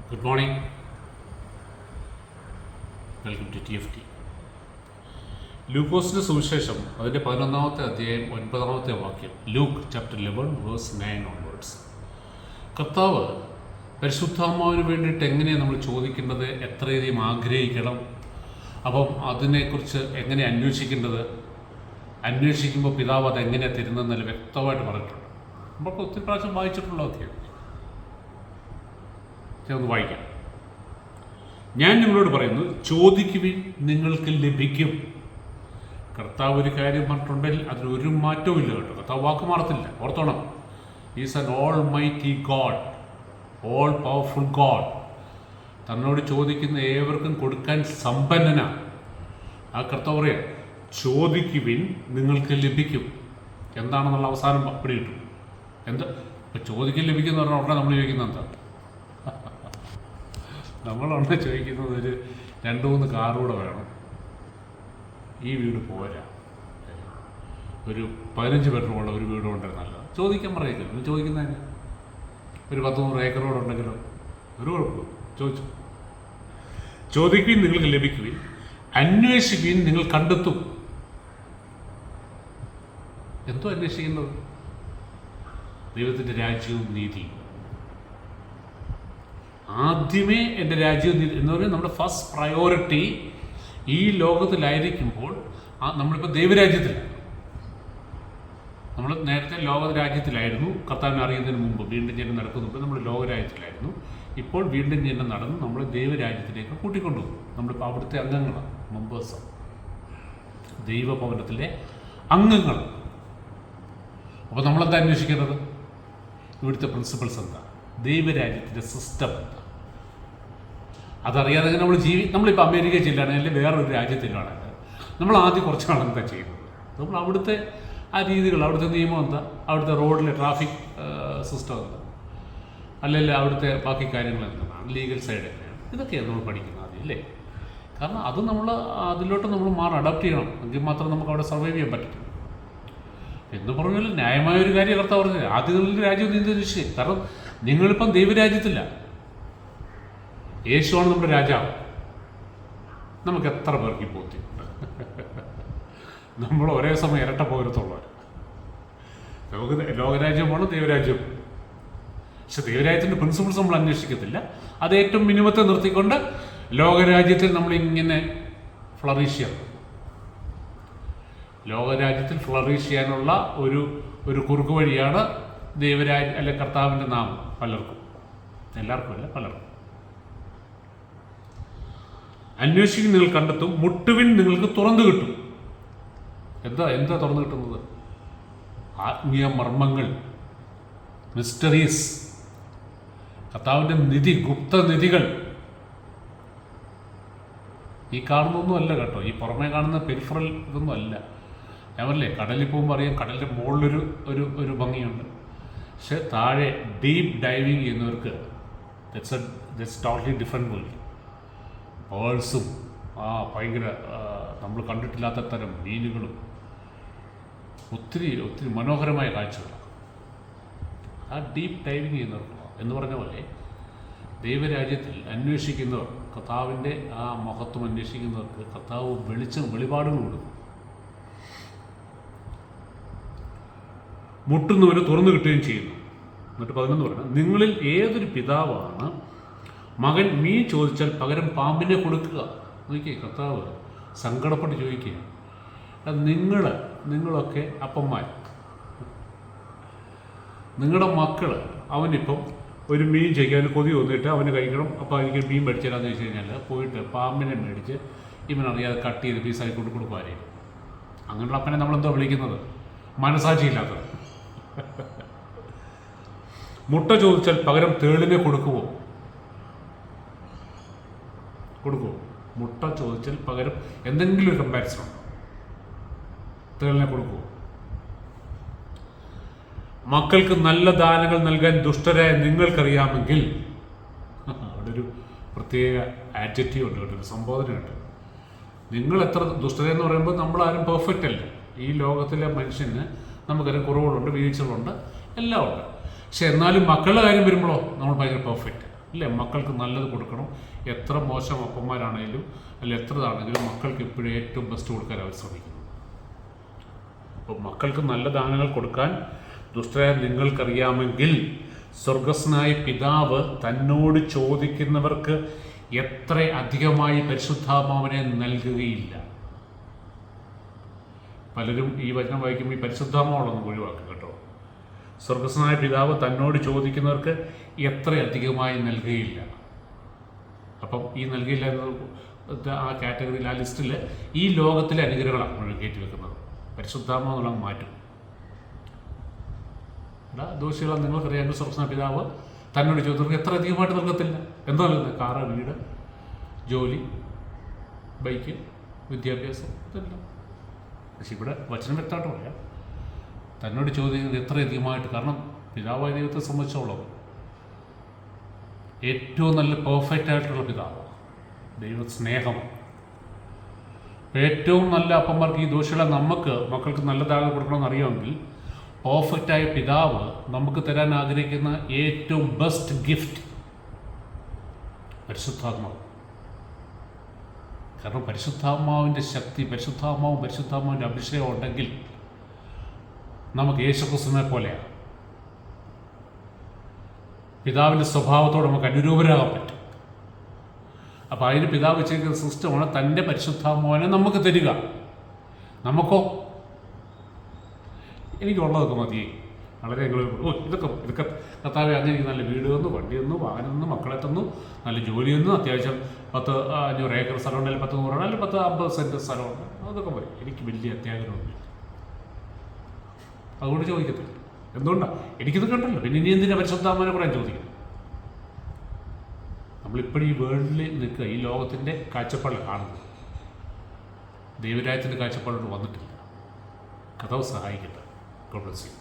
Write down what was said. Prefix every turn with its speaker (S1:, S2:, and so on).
S1: Good morning. Welcome to TFT. ലൂക്കോസിൻ്റെ സുവിശേഷം അതിൻ്റെ 11-ാമത്തെ അധ്യായം 9-ാമത്തെ വാക്യം. Luke chapter 11 verse 9 onwards. കർത്താവ് പരിശുദ്ധാത്മാവിന് വേണ്ടിയിട്ട് എങ്ങനെയാണ് നമ്മൾ ചോദിക്കേണ്ടത്, എത്രയധികം ആഗ്രഹിക്കണം, അപ്പം അതിനെക്കുറിച്ച് എങ്ങനെ അന്വേഷിക്കുമ്പോൾ പിതാവ് അതെങ്ങനെയാണ് തരുന്നതെന്നല്ല വ്യക്തമായിട്ട് പറഞ്ഞിട്ടുണ്ട്. നമുക്ക് ഒത്തിരി പ്രാവശ്യം വായിച്ചിട്ടുള്ള അധ്യായം ഒന്ന് വായിക്കാം. ഞാൻ നിങ്ങളോട് പറയുന്നു, ചോദിക്കുവിൻ നിങ്ങൾക്ക് ലഭിക്കും. കർത്താവ് ഒരു കാര്യം പറഞ്ഞിട്ടുണ്ടെങ്കിൽ അതിനൊരു മാറ്റവും ഇല്ല കേട്ടോ. കർത്താവ് വാക്ക് മാറത്തില്ല. ഓർത്തോണം, is an almighty God, all powerful God. തന്നോട് ചോദിക്കുന്ന ഏവർക്കും കൊടുക്കാൻ സമ്പന്നനാണ്. ആ കർത്താവ് പറയാം, ചോദിക്കുവിൻ നിങ്ങൾക്ക് ലഭിക്കും. എന്താണെന്നുള്ള അവസാനം പിടി കിട്ടും. എന്താ ഇപ്പം ചോദിക്കാൻ ലഭിക്കുമെന്ന് പറഞ്ഞാൽ ഉടനെ നമ്മൾ ചോദിക്കുന്നത് എന്താ? നമ്മളുടനെ ചോദിക്കുന്നത് ഒരു 2-3 കാറുകൂടെ വേണം, ഈ വീട് പോരാ, ഒരു 15 ബെഡ്റൂമുള്ള ഒരു വീട് കൊണ്ടുവരുന്ന നല്ലത്. ചോദിക്കാൻ പറയില്ല. ചോദിക്കുന്നതിന് ഒരു 10-100 ഏക്കറോടെ ഉണ്ടെങ്കിലോ ഒരു കുഴപ്പമില്ല. ചോദിക്കുകയും നിങ്ങൾക്ക് ലഭിക്കുകയും, അന്വേഷിക്കുകയും നിങ്ങൾ കണ്ടെത്തും. എന്തോ അന്വേഷിക്കുന്നത്? ദൈവത്തിൻ്റെ രാജ്യവും നീതിയും. ആദ്യമേ എൻ്റെ രാജ്യവും നീതി എന്ന് പറയുന്നത് നമ്മുടെ ഫസ്റ്റ് പ്രയോറിറ്റി ഈ ലോകത്തിലായിരിക്കുമ്പോൾ നമ്മളിപ്പോൾ ദൈവരാജ്യത്തിലാണ്. നമ്മൾ നേരത്തെ ലോകരാജ്യത്തിലായിരുന്നു. കർത്താവിനെ അറിയുന്നതിന് മുമ്പ് വീണ്ടും ജനം നടക്കുന്നുണ്ട്. നമ്മൾ ലോകരാജ്യത്തിലായിരുന്നു. ഇപ്പോൾ വീണ്ടും ജനം നടന്ന് നമ്മൾ ദൈവരാജ്യത്തിലേക്ക് കൂട്ടിക്കൊണ്ടുപോകും. നമ്മളിപ്പോൾ അവിടുത്തെ അംഗങ്ങളാണ്, മെമ്പേഴ്സാണ്, ദൈവഭവനത്തിലെ അംഗങ്ങൾ. അപ്പോൾ നമ്മളെന്താ അന്വേഷിക്കേണ്ടത്? ഇവിടുത്തെ പ്രിൻസിപ്പൾസ് എന്താ, ദൈവരാജ്യത്തിൻ്റെ സിസ്റ്റം എന്താ, അതറിയാതെ നമ്മളിപ്പോൾ അമേരിക്കയിൽ ചെല്ലുകയാണെങ്കിൽ വേറൊരു രാജ്യത്തിലാണെങ്കിൽ നമ്മൾ ആദ്യം കുറച്ച് നാൾ എന്താ ചെയ്യുന്നത്? നമ്മൾ അവിടുത്തെ ആ രീതികൾ, അവിടുത്തെ നിയമം എന്താ, അവിടുത്തെ റോഡിലെ ട്രാഫിക് സിസ്റ്റം എന്താ, അല്ലെങ്കിൽ അവിടുത്തെ ബാക്കി കാര്യങ്ങൾ എന്താണ്, ലീഗൽ സൈഡ് എങ്ങനെയാണ്, ഇതൊക്കെയാണ് നമ്മൾ പഠിക്കുന്നത് ആദ്യം, അല്ലേ? കാരണം അത് അതിലോട്ട് നമ്മൾ അഡാപ്റ്റ് ചെയ്യണം. എങ്കിൽ മാത്രം നമുക്ക് അവിടെ സർവൈവ് ചെയ്യാൻ പറ്റും. എന്ന് പറഞ്ഞാൽ ന്യായമായ ഒരു കാര്യം കർത്താവ് പറഞ്ഞത്, ആദ്യങ്ങളിൽ രാജ്യം നീന്തി നിശ്ചയം. കാരണം നിങ്ങളിപ്പം ദൈവരാജ്യത്തില്ല, യേശുവാണ് നമ്മുടെ രാജാവ്. നമുക്ക് എത്ര പേർക്ക് ഈ ബോധ്യമുണ്ട്? നമ്മൾ ഒരേ സമയം ഇരട്ട പൗരത്തുള്ളവർ. നമുക്ക് ലോകരാജ്യമാണ്, ദൈവരാജ്യം. പക്ഷെ ദൈവരാജ്യത്തിൻ്റെ പ്രിൻസിപ്പിൾസ് നമ്മൾ അന്വേഷിക്കത്തില്ല. അത് ഏറ്റവും മിനിമത്തെ നിർത്തിക്കൊണ്ട് ലോകരാജ്യത്തിൽ നമ്മളിങ്ങനെ ഫ്ലറിഷ് ചെയ്യണം. ലോകരാജ്യത്തിൽ ഫ്ലറിഷ് ചെയ്യാനുള്ള ഒരു കുറുക്ക് വഴിയാണ് അല്ലെ കർത്താവിൻ്റെ നാമം. പലർക്കും, എല്ലാവർക്കും അല്ല, പലർക്കും. അന്വേഷിക്കും നിങ്ങൾ കണ്ടെത്തും, മുട്ടുവിൻ നിങ്ങൾക്ക് തുറന്നു കിട്ടും. എന്താ തുറന്നു കിട്ടുന്നത്? ആത്മീയ മർമ്മങ്ങൾ, മിസ്റ്ററീസ്, കർത്താവിൻ്റെ നിധി, ഗുപ്തനിധികൾ. ഈ കാണുന്നൊന്നും അല്ല കേട്ടോ, ഈ പുറമേ കാണുന്ന പെരിഫറൽ ഇതൊന്നും അല്ല. ഞാൻ പറഞ്ഞില്ലേ, കടലിൽ പോകുമ്പോൾ അറിയാം, കടലിൻ്റെ മുകളിലൊരു ഒരു ഭംഗിയുണ്ട്. പക്ഷെ താഴെ ഡീപ്പ് ഡൈവിങ് ചെയ്യുന്നവർക്ക് ദറ്റ്സ് ടോട്ടലി ഡിഫറെൻറ്റ് വേൾഡ്. പേൾസും ഭയങ്കര നമ്മൾ കണ്ടിട്ടില്ലാത്ത തരം മീനുകളും ഒത്തിരി ഒത്തിരി മനോഹരമായ കാഴ്ചകളാണ് ആ ഡീപ്പ് ഡൈവിങ് ചെയ്യുന്നവർക്ക്. എന്ന് പറഞ്ഞ പോലെ ദൈവരാജ്യത്തിൽ അന്വേഷിക്കുന്നവർ, കർത്താവിൻ്റെ ആ മഹത്വം അന്വേഷിക്കുന്നവർക്ക് കർത്താവ് വെളിപാടുകൾ കൊടുക്കും. മുട്ടുന്നവന് തുറന്നു കിട്ടുകയും ചെയ്യുന്നു. എന്നിട്ട് 11 പറയുന്നത്, നിങ്ങളിൽ ഏതൊരു പിതാവാണ് മകൻ മീൻ ചോദിച്ചാൽ പകരം പാമ്പിനെ കൊടുക്കുക? നോക്കിയേ, കർത്താവ് സങ്കടപ്പെട്ട് ചോദിക്കുക. നിങ്ങളൊക്കെ അപ്പന്മാർ, നിങ്ങളുടെ മക്കൾ, അവനിപ്പം ഒരു മീൻ ചോദിക്കാൻ കൊതി തോന്നിയിട്ട് അവന് കഴിക്കണം, അപ്പോൾ എനിക്ക് മീൻ മേടിച്ചാലാന്ന് ചോദിച്ചു കഴിഞ്ഞാൽ പോയിട്ട് പാമ്പിനെ മേടിച്ച് ഇവനറിയാതെ കട്ട് ചെയ്ത് പീസായി കൊടുക്കുമായിരിക്കും. അങ്ങനെയുള്ള അപ്പനെ നമ്മളെന്തോ വിളിക്കുന്നത്? മനസാക്ഷിയില്ലാത്തത്. മുട്ട ചോദിച്ചാൽ പകരം തേളിനെ കൊടുക്കുമോ? മുട്ട ചോദിച്ചാൽ പകരം എന്തെങ്കിലും ഒരു കമ്പാരിസൺ ഉണ്ടോ? തേളിനെ കൊടുക്കുമോ? മക്കൾക്ക് നല്ല ദാനങ്ങൾ നൽകാൻ ദുഷ്ടരായ നിങ്ങൾക്കറിയാമെങ്കിൽ, അവിടെ ഒരു പ്രത്യേക ആറ്റിറ്റ്യൂഡ് ഉണ്ട്, ഒരു സംബോധനയുണ്ട്. നിങ്ങൾ എത്ര ദുഷ്ടരെന്ന് പറയുമ്പോൾ നമ്മളാരും പെർഫെക്റ്റ് അല്ല. ഈ ലോകത്തിലെ മനുഷ്യന് നമുക്കതിന് കുറവുകളുണ്ട്, വീഴ്ചകളുണ്ട്, എല്ലാം ഉണ്ട്. പക്ഷെ എന്നാലും മക്കളുടെ കാര്യം വരുമ്പോഴോ നമ്മൾ ഭയങ്കര പെർഫെക്റ്റ്. ഇല്ലേ? മക്കൾക്ക് നല്ലത് കൊടുക്കണം. എത്ര മോശം അപ്പന്മാരാണെങ്കിലും അല്ല എത്ര ഇതാണെങ്കിലും മക്കൾക്ക് എപ്പോഴും ഏറ്റവും ബെസ്റ്റ് കൊടുക്കാൻ അവർ ശ്രമിക്കുന്നു. അപ്പോൾ മക്കൾക്ക് നല്ല ദാനങ്ങൾ കൊടുക്കാൻ ദുഷ്ടരായ നിങ്ങൾക്കറിയാമെങ്കിൽ സ്വർഗസ്നായ പിതാവ് തന്നോട് ചോദിക്കുന്നവർക്ക് എത്ര അധികമായി പരിശുദ്ധാത്മാവിനെ നൽകുകയില്ല. പലരും ഈ വചനം വായിക്കുമ്പോൾ ഈ പരിശുദ്ധാത്മാവുള്ളൊന്നും ഒഴിവാക്കും കേട്ടോ. സ്വർഗസ്നായ പിതാവ് തന്നോട് ചോദിക്കുന്നവർക്ക് എത്ര അധികമായി നൽകുകയില്ല. അപ്പം ഈ നൽകിയില്ല എന്ന ആ കാറ്റഗറിയിൽ, ആ ലിസ്റ്റിൽ ഈ ലോകത്തിലെ അനുഗ്രഹങ്ങളാണ് നമ്മൾ കയറ്റി വെക്കുന്നത്. പരിശുദ്ധാത്മാവ് എന്നുള്ള മാറ്റും. ദോഷികളാണ് നിങ്ങൾക്കറിയാമെങ്കിൽ സ്വർഗസ്നായ പിതാവ് തന്നോട് ചോദിച്ചവർക്ക് എത്ര അധികമായിട്ട് നൽകത്തില്ല. എന്താ നൽകുന്നത്? കാറ്, വീട്, ജോലി, ബൈക്ക്, വിദ്യാഭ്യാസം, ഇതെല്ലാം. പക്ഷെ ഇവിടെ വചനം വ്യക്തമായിട്ട് പറയാം, തന്നോട് ചോദിക്കുന്നത് എത്ര അധികമായിട്ട്. കാരണം പിതാവായ ദൈവത്തെ സംബന്ധിച്ചോളം ഏറ്റവും നല്ല പെർഫെക്റ്റ് ആയിട്ടുള്ള പിതാവ് ദൈവ സ്നേഹം. ഏറ്റവും നല്ല അപ്പന്മാർക്ക് ഈ ദോഷികളെ നമുക്ക് മക്കൾക്ക് നല്ലതാകെ കൊടുക്കണമെന്ന് അറിയാമെങ്കിൽ പെർഫെക്റ്റായ പിതാവ് നമുക്ക് തരാൻ ആഗ്രഹിക്കുന്ന ഏറ്റവും ബെസ്റ്റ് ഗിഫ്റ്റ് പരിശുദ്ധാത്മാവ്. കാരണം പരിശുദ്ധാത്മാവിൻ്റെ ശക്തി, പരിശുദ്ധാത്മാവിൻ്റെ അഭിഷേകം ഉണ്ടെങ്കിൽ നമുക്ക് യേശുക്രിസ്തുവിനെ പോലെയാണ്. പിതാവിൻ്റെ സ്വഭാവത്തോട് നമുക്ക് അനുരൂപരാകാൻ പറ്റും. അപ്പോൾ അതിന് പിതാവ് വെച്ചിരിക്കുന്ന സിസ്റ്റമാണ് തൻ്റെ പരിശുദ്ധാത്മാവിനെ നമുക്ക് തരിക. നമുക്കോ എനിക്കുള്ളതൊക്കെ മതിയേ. വളരെ ഞങ്ങൾ ഇതൊക്കെ കർത്താവെ അങ്ങനെ എനിക്ക് നല്ല വീട് തന്നു, വണ്ടി തന്നു, വാഹനം തന്നു, മക്കളെ തന്നു, നല്ല ജോലി തന്നു, അത്യാവശ്യം 10-500 ഏക്കർ സ്ഥലമുണ്ട്, അല്ലെങ്കിൽ 10-100 അല്ലെങ്കിൽ 10-50 സെൻറ്റ് സ്ഥലമുണ്ട്, അതൊക്കെ മതി. എനിക്ക് വലിയ അത്യാഗ്രഹമൊന്നുമില്ല. അതുകൊണ്ട് ചോദിക്കത്തില്ല. എന്തുകൊണ്ടാണ്? എനിക്കിത് കണ്ടല്ലോ, പിന്നെ ഇനി എന്തിനാ പരിശുദ്ധാത്മാവിനെ കൂടെ ചോദിക്കുന്നത്? നമ്മളിപ്പോഴും ഈ വേൾഡിൽ നിൽക്കുക, ഈ ലോകത്തിൻ്റെ കാഴ്ചപ്പാടിൽ കാണുന്നത്, ദൈവരാജ്യത്തിൻ്റെ കാഴ്ചപ്പാടോട് വന്നിട്ടില്ല. കഥാവ് സഹായിക്കട്ടെ. God bless you.